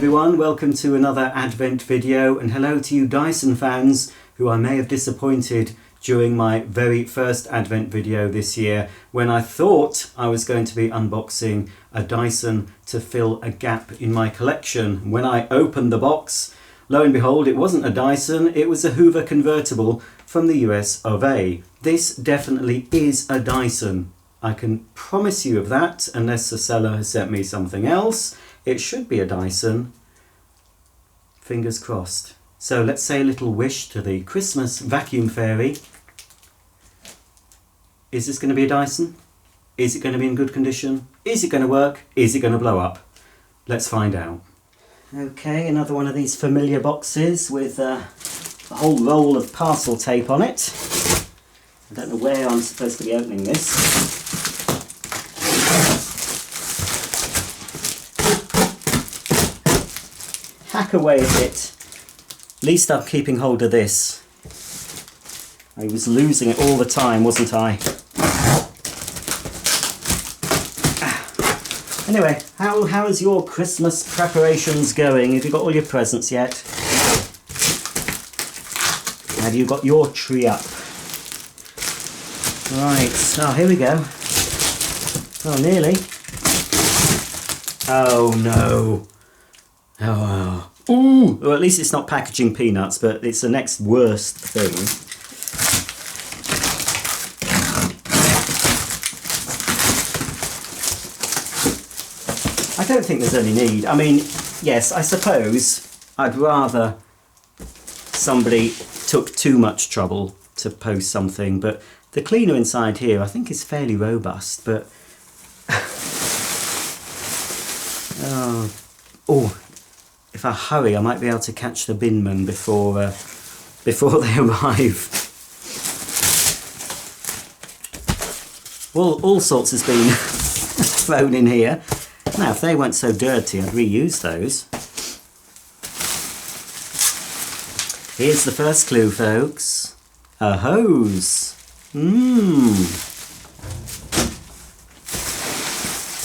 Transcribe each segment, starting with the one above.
everyone, welcome to another Advent video, and hello to you Dyson fans who I may have disappointed during my very first Advent video this year when I thought I was going to be unboxing a Dyson to fill a gap in my collection. When I opened the box, lo and behold, it wasn't a Dyson, it was a Hoover convertible from the US of A. This definitely is a Dyson. I can promise you of that, unless the seller has sent me something else. It should be a Dyson. Fingers crossed. So let's say a little wish to the Christmas vacuum fairy. Is this going to be a Dyson? Is it going to be in good condition? Is it going to work? Is it going to blow up? Let's find out. Okay, another one of these familiar boxes with a whole roll of parcel tape on it. I don't know where I'm supposed to be opening this. Hack away at it. At least I'm keeping hold of this. I was losing it all the time, wasn't I? Anyway, how is your Christmas preparations going? Have you got all your presents yet? Have you got your tree up? Right, oh, here we go. Oh, nearly. Oh no. Oh. Ooh. Well, at least it's not packaging peanuts, but it's the next worst thing. I don't think there's any need. I mean, yes, I suppose I'd rather somebody took too much trouble to post something, but the cleaner inside here I think is fairly robust, but oh, if I hurry I might be able to catch the binman before they arrive. Well, all sorts has been thrown in here. Now, if they weren't so dirty, I'd reuse those. Here's the first clue, folks. A hose.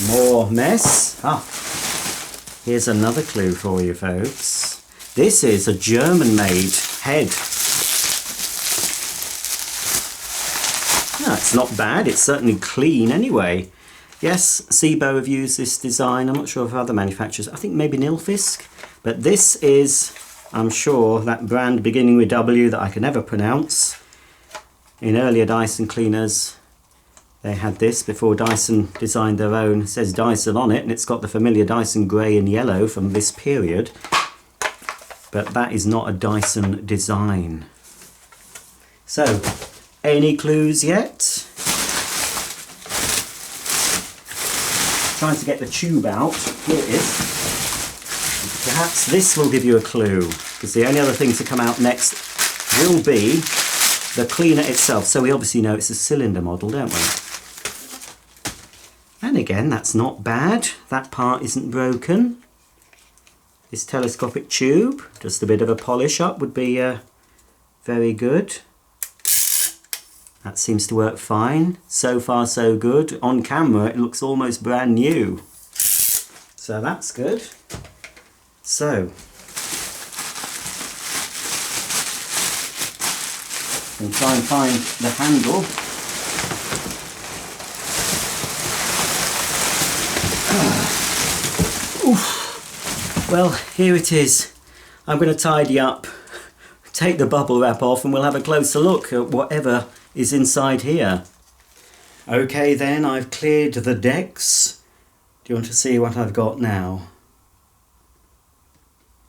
More mess. Here's another clue for you, folks. This is a German-made head. No, it's not bad. It's certainly clean anyway. Yes, Sebo have used this design. I'm not sure of other manufacturers. I think maybe Nilfisk. But this is, I'm sure, that brand beginning with W that I can never pronounce. In earlier Dyson cleaners, they had this before Dyson designed their own. It says Dyson on it, and it's got the familiar Dyson grey and yellow from this period. But that is not a Dyson design. So, any clues yet? Trying to get the tube out. Here it is. Perhaps this will give you a clue, because the only other thing to come out next will be the cleaner itself. So we obviously know it's a cylinder model, don't we? And again, that's not bad. That part isn't broken. This telescopic tube, just a bit of a polish up would be very good. That seems to work fine. So far so good. On camera it looks almost brand new. So that's good. So, I'll try and find the handle. Oof. Well, here it is. I'm going to tidy up, take the bubble wrap off, and we'll have a closer look at whatever is inside here. Okay then, I've cleared the decks. Do you want to see what I've got now?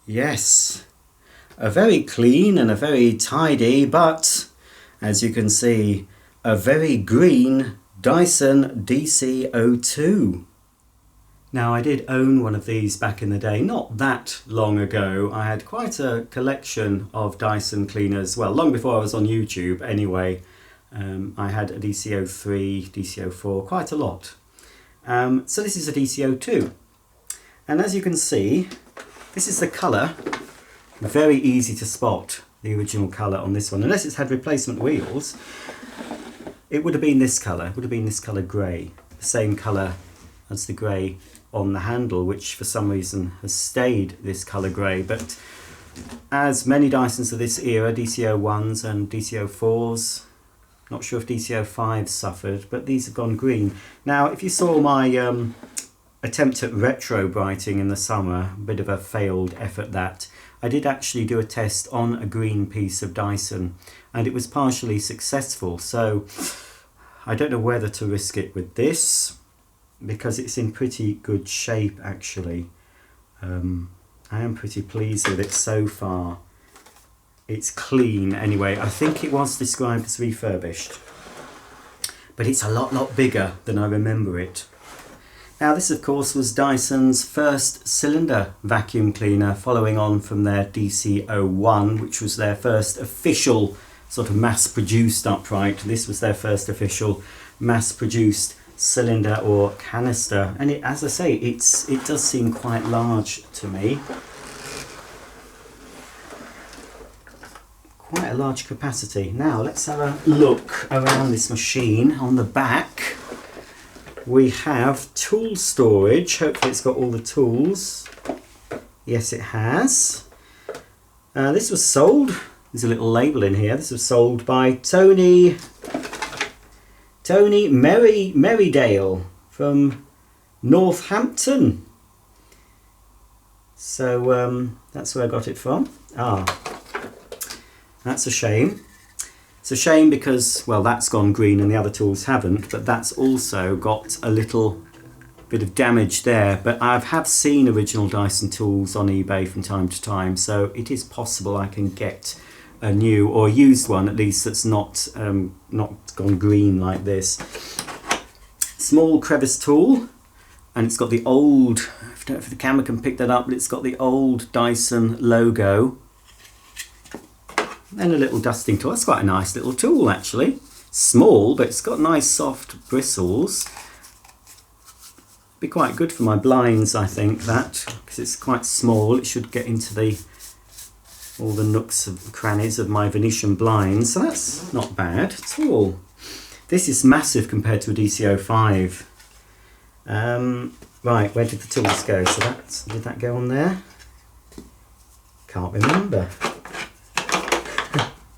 Yes, a very clean and a very tidy, but as you can see, a very green Dyson DC02. Now, I did own one of these back in the day, not that long ago. I had quite a collection of Dyson cleaners, well, long before I was on YouTube anyway. I had a DC03, DC04, quite a lot. So this is a DC02. And as you can see, this is the colour. Very easy to spot the original colour on this one. Unless it's had replacement wheels, it would have been this colour. It would have been this colour grey. The same colour as the grey on the handle, which for some reason has stayed this colour grey. But as many Dysons of this era, DC01s and DC04s, not sure if DC05s suffered, but these have gone green. Now, if you saw my attempt at retro brighting in the summer, a bit of a failed effort that, I did actually do a test on a green piece of Dyson and it was partially successful. So I don't know whether to risk it with this because it's in pretty good shape actually. I am pretty pleased with it so far. It's clean anyway. I think it was described as refurbished, but it's a lot bigger than I remember it. Now this of course was Dyson's first cylinder vacuum cleaner, following on from their DC01, which was their first official sort of mass-produced upright. This was their first official mass-produced cylinder or canister, and it, as I say, it does seem quite large to me. Quite a large capacity. Now let's have a look around this machine. On the back we have tool storage. Hopefully it's got all the tools. Yes, it has. This was sold, there's a little label in here, this was sold by Tony Merrydale from Northampton. So that's where I got it from. That's a shame. It's a shame because, well, that's gone green and the other tools haven't, but that's also got a little bit of damage there. But I have seen original Dyson tools on eBay from time to time, so it is possible I can get a new or used one at least that's not gone green like this. Small crevice tool, and it's got the old, I don't know if the camera can pick that up, but it's got the old Dyson logo. And a little dusting tool. That's quite a nice little tool actually. Small, but it's got nice soft bristles. Be quite good for my blinds, I think, that, because it's quite small. It should get into all the nooks and crannies of my Venetian blinds, so that's not bad at all. This is massive compared to a DC05. Right, where did the tools go? So did that go on there? Can't remember.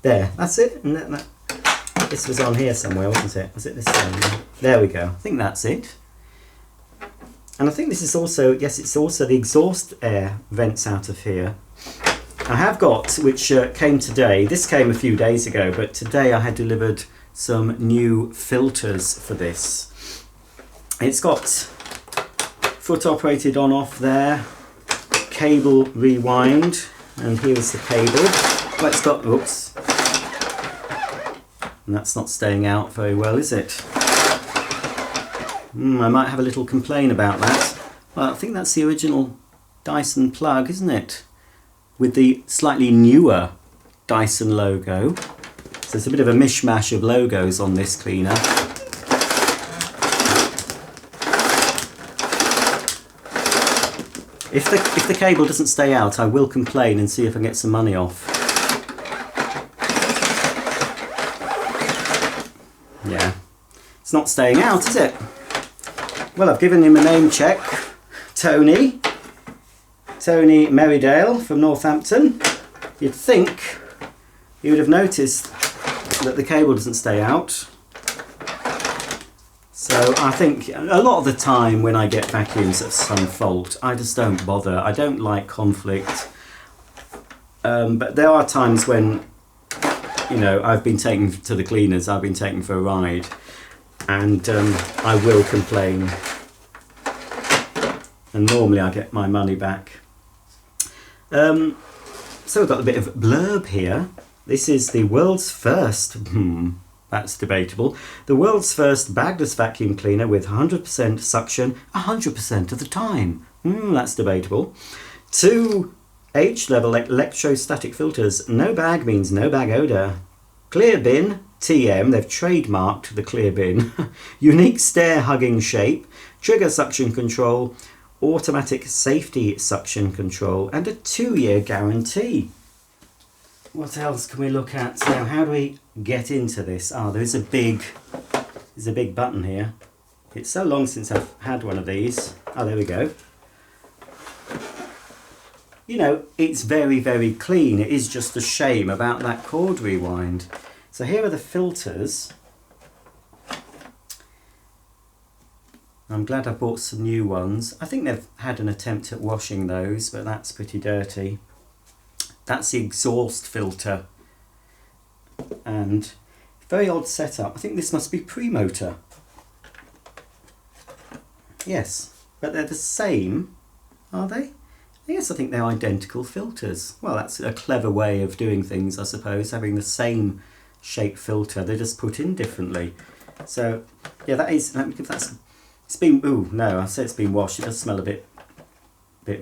There, that's it. And this was on here somewhere, wasn't it? Was it this one? There we go. I think that's it. And I think this is also, yes, it's also the exhaust air vents out of here. I have got, which came today, this came a few days ago, but today I had delivered some new filters for this. It's got foot operated on off there, cable rewind, and here's the cable. Let's got, oops, and that's not staying out very well, is it? I might have a little complaint about that. Well, I think that's the original Dyson plug, isn't it? With the slightly newer Dyson logo. So there's a bit of a mishmash of logos on this cleaner. If the cable doesn't stay out, I will complain and see if I can get some money off. Yeah, it's not staying out, is it? Well, I've given him a name check. Tony Merrydale from Northampton. You'd think you would have noticed that the cable doesn't stay out. So I think a lot of the time when I get vacuums of some fault, I just don't bother. I don't like conflict. But there are times when, you know, I've been taken to the cleaners, I've been taken for a ride, and I will complain. And normally I get my money back. So we've got a bit of blurb here. This is the world's first, that's debatable, the world's first bagless vacuum cleaner with 100% suction 100% of the time. That's debatable. 2 H-level electrostatic filters. No bag means no bag odour. Clear bin, TM, they've trademarked the clear bin. Unique stair hugging shape, trigger suction control, automatic safety suction control, and a 2-year guarantee. What else can we look at now? How do we get into this? there's a big button here. It's so long since I've had one of these. Oh, there we go. You know, it's very, very clean. It is just a shame about that cord rewind. So here are the filters. I'm glad I bought some new ones. I think they've had an attempt at washing those, but that's pretty dirty. That's the exhaust filter. And very odd setup. I think this must be pre-motor. Yes, but they're the same, are they? Yes, I think they're identical filters. Well, that's a clever way of doing things, I suppose, having the same shape filter. They're just put in differently. So, yeah, that is, let me give that some, it's been, ooh, no, I said it's been washed. It does smell a bit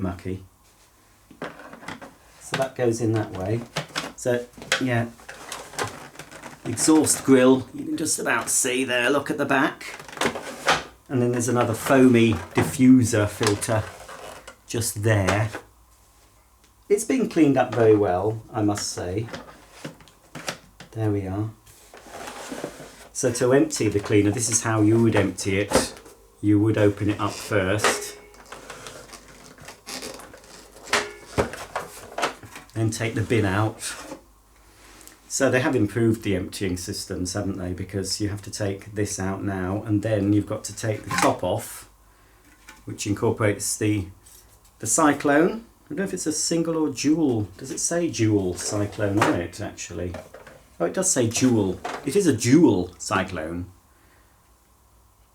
mucky. So that goes in that way. So, yeah, exhaust grill, you can just about see there, look at the back. And then there's another foamy diffuser filter just there. It's been cleaned up very well, I must say. There we are. So to empty the cleaner, this is how you would empty it. You would open it up first. Then take the bin out. So they have improved the emptying systems, haven't they? Because you have to take this out now, and then you've got to take the top off, which incorporates the cyclone. I don't know if it's a single or dual. Does it say dual cyclone on it, actually? Oh, it does say dual. It is a dual cyclone.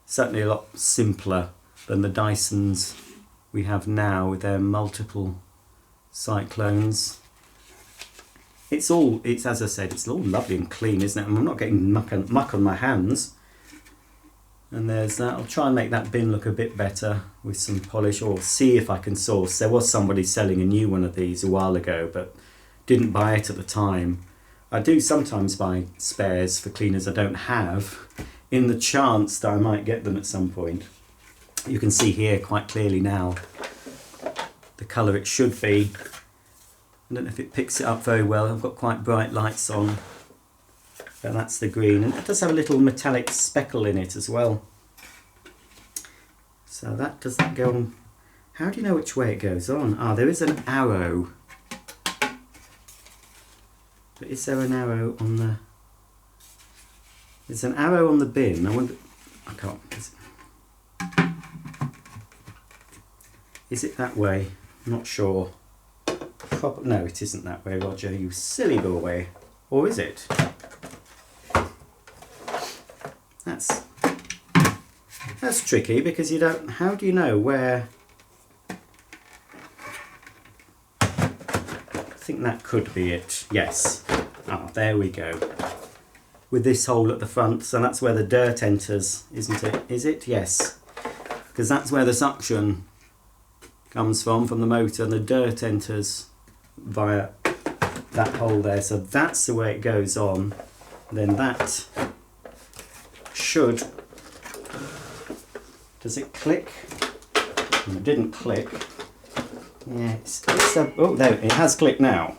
Certainly a lot simpler than the Dysons we have now with their multiple cyclones. It's as I said, it's all lovely and clean, isn't it? And I'm not getting muck on my hands. And there's that. I'll try and make that bin look a bit better with some polish, or see if I can source. There was somebody selling a new one of these a while ago, but didn't buy it at the time. I do sometimes buy spares for cleaners I don't have, in the chance that I might get them at some point. You can see here quite clearly now the colour it should be. I don't know if it picks it up very well. I've got quite bright lights on. But that's the green. And it does have a little metallic speckle in it as well. So that doesn't go on. How do you know which way it goes on? Ah, there is an arrow. But is there an arrow on the... There's an arrow on the bin. I wonder... I can't... Is it that way? I'm not sure. No, it isn't that way, Roger, you silly boy. Or is it? That's tricky, because you don't... How do you know where... I think that could be it. Yes. Ah, there we go. With this hole at the front, so that's where the dirt enters, isn't it? Is it? Yes. Because that's where the suction comes from the motor, and the dirt enters via that hole there. So that's the way it goes on. Then that should... Does it click? No, it didn't click. Yeah, oh, there, it has clicked now.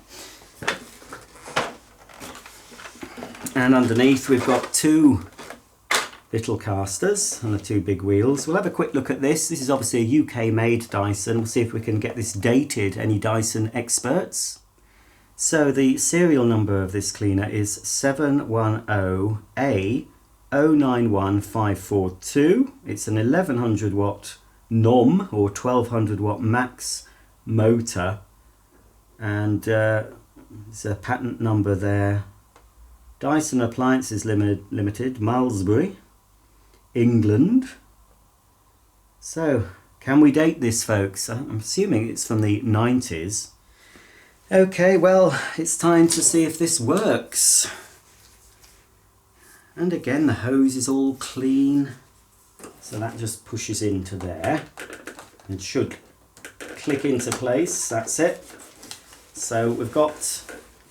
And underneath we've got two little casters and the two big wheels. We'll have a quick look at this. This is obviously a UK made Dyson. We'll see if we can get this dated. Any Dyson experts? So the serial number of this cleaner is 710A091542. It's an 1100 watt NOM or 1200 watt max motor, and there's a patent number there. Dyson Appliances Limited, Malmesbury, England. So, can we date this, folks? I'm assuming it's from the 90s. Okay, well, it's time to see if this works. And again, the hose is all clean. So that just pushes into there and should click into place. That's it. So we've got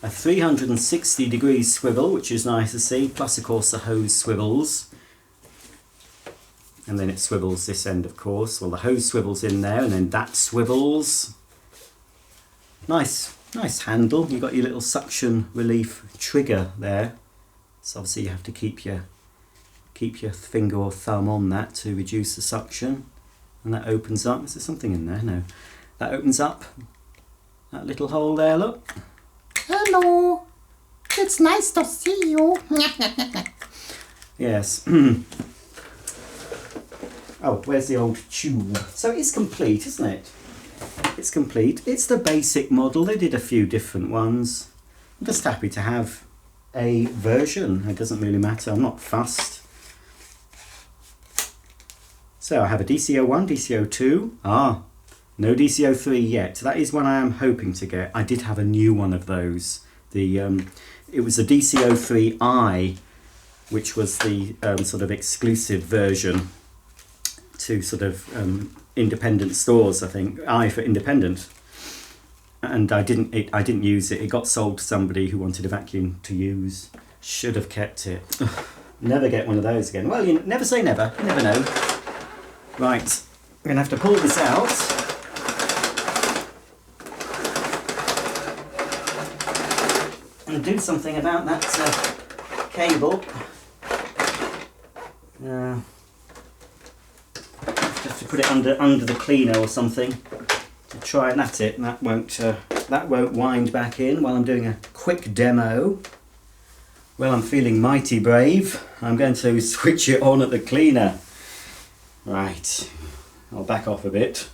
a 360 degrees swivel, which is nice to see, plus of course the hose swivels. And then it swivels this end, of course. Well, the hose swivels in there, and then that swivels. Nice handle. You've got your little suction relief trigger there. So obviously you have to keep your finger or thumb on that to reduce the suction. And that opens up. Is there something in there? No. That opens up that little hole there, look. Hello. It's nice to see you. Yes. Oh, where's the old tube? So it's complete, isn't it? It's complete. It's the basic model. They did a few different ones. I'm just happy to have a version. It doesn't really matter. I'm not fussed. So I have a DC01, DC02. Ah, no DC03 yet. That is one I am hoping to get. I did have a new one of those. It was a DC03i, which was the sort of exclusive version to sort of independent stores. I think I for independent, and I didn't use it. It got sold to somebody who wanted a vacuum to use. Should have kept it. Never get one of those again. Well, you never say never. You never know. Right, I'm gonna have to pull this out. And do something about that cable. Just to put it under the cleaner or something to try and at it. And that won't wind back in while I'm doing a quick demo. Well, I'm feeling mighty brave. I'm going to switch it on at the cleaner. Right, I'll back off a bit.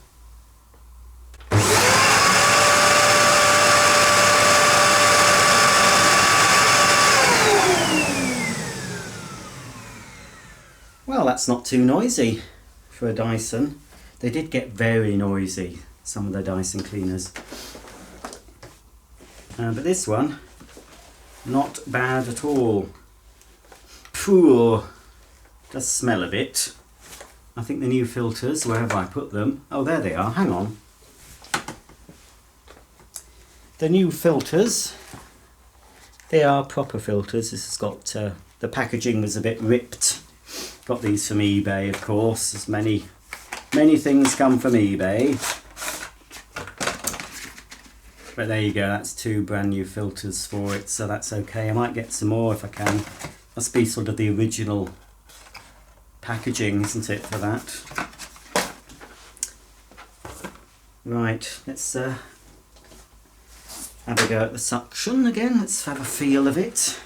Well, that's not too noisy for a Dyson. They did get very noisy, some of the Dyson cleaners. But this one, not bad at all. Phew, does smell a bit. I think the new filters, where have I put them? Oh, there they are, hang on. The new filters, they are proper filters. This has got, the packaging was a bit ripped. Got these from eBay, of course, as many things come from eBay. But there you go, that's 2 brand new filters for it, so that's okay. I might get some more if I can. Must be sort of the original packaging, isn't it, for that? Right, let's have a go at the suction again. Let's have a feel of it.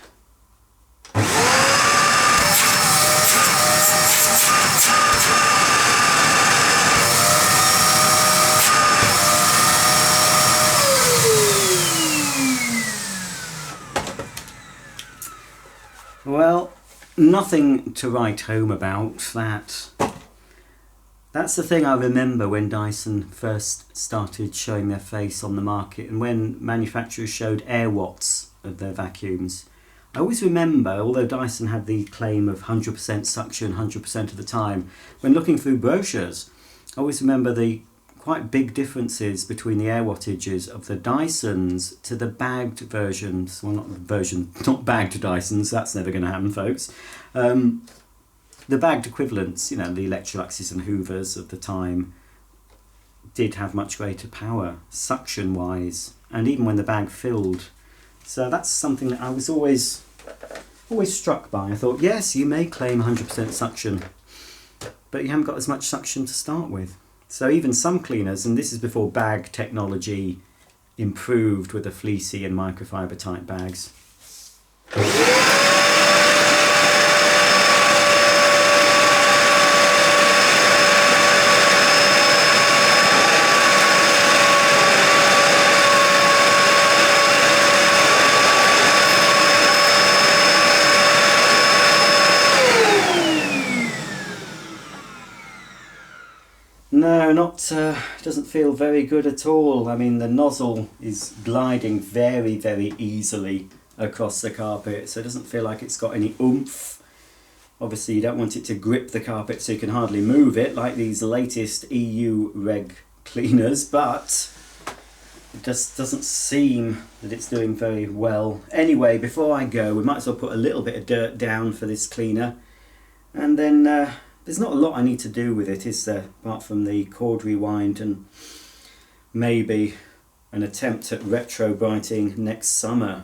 Well, nothing to write home about that. That's the thing I remember when Dyson first started showing their face on the market, and when manufacturers showed air watts of their vacuums. I always remember, although Dyson had the claim of 100% suction 100% of the time, when looking through brochures, I always remember the quite big differences between the air wattages of the Dysons to the bagged versions. Well, not bagged Dysons, that's never going to happen, folks. The bagged equivalents, you know, the Electroluxes and Hoovers of the time, did have much greater power, suction-wise, and even when the bag filled. So that's something that I was always struck by. I thought, yes, you may claim 100% suction, but you haven't got as much suction to start with. So even some cleaners, and this is before bag technology improved with the fleecy and microfiber type bags. No, doesn't feel very good at all. I mean, the nozzle is gliding very, very easily across the carpet, so it doesn't feel like it's got any oomph. Obviously, you don't want it to grip the carpet so you can hardly move it, like these latest EU reg cleaners, but it just doesn't seem that it's doing very well. Anyway, before I go, we might as well put a little bit of dirt down for this cleaner, and then there's not a lot I need to do with it, is there, apart from the cord rewind and maybe an attempt at retro brighting next summer.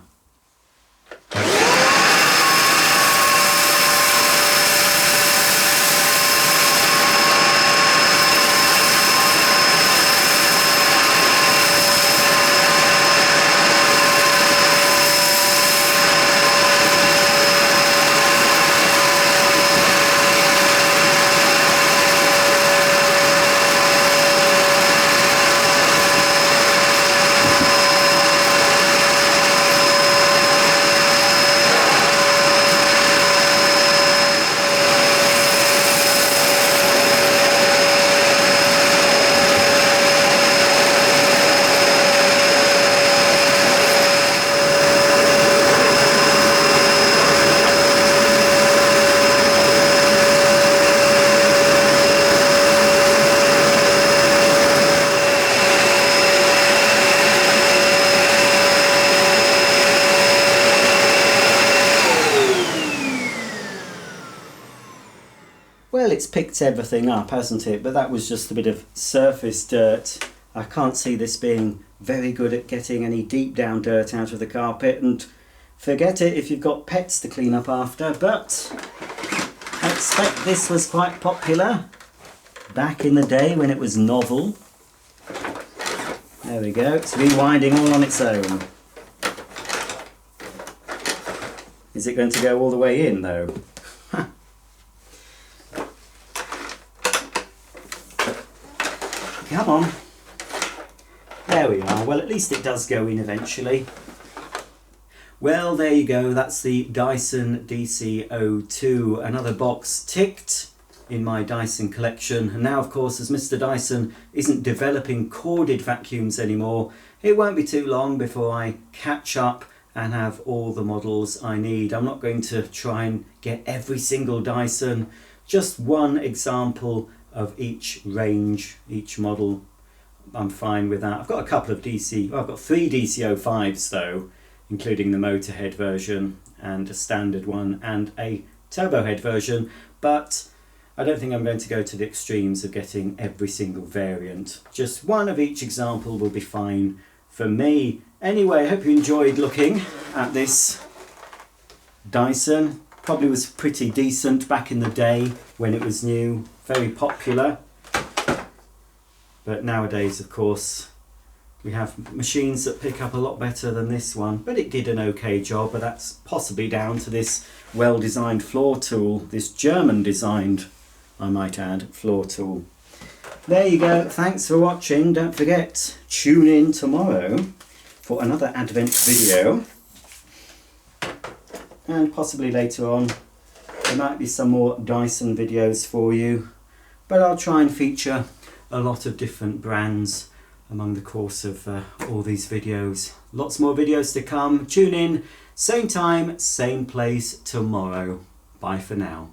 Well, it's picked everything up, hasn't it? But that was just a bit of surface dirt. I can't see this being very good at getting any deep down dirt out of the carpet, and forget it if you've got pets to clean up after, but I expect this was quite popular back in the day when it was novel. There we go, it's rewinding all on its own. Is it going to go all the way in though? Come on. There we are. Well, at least it does go in eventually. Well, there you go. That's the Dyson DC02. Another box ticked in my Dyson collection. And now, of course, as Mr. Dyson isn't developing corded vacuums anymore, it won't be too long before I catch up and have all the models I need. I'm not going to try and get every single Dyson, just one example of each range, each model. I'm fine with that. I've got a couple of I've got 3 DC05s though, including the Motorhead version and a standard one and a Turbohead version, but I don't think I'm going to go to the extremes of getting every single variant. Just one of each example will be fine for me. Anyway, I hope you enjoyed looking at this Dyson. Probably was pretty decent back in the day when it was new, very popular. But nowadays, of course, we have machines that pick up a lot better than this one. But it did an okay job, but that's possibly down to this well-designed floor tool, this German-designed, I might add, floor tool. There you go. Thanks for watching. Don't forget, tune in tomorrow for another Advent video. And possibly later on, there might be some more Dyson videos for you. But I'll try and feature a lot of different brands among the course of all these videos. Lots more videos to come. Tune in, same time, same place tomorrow. Bye for now.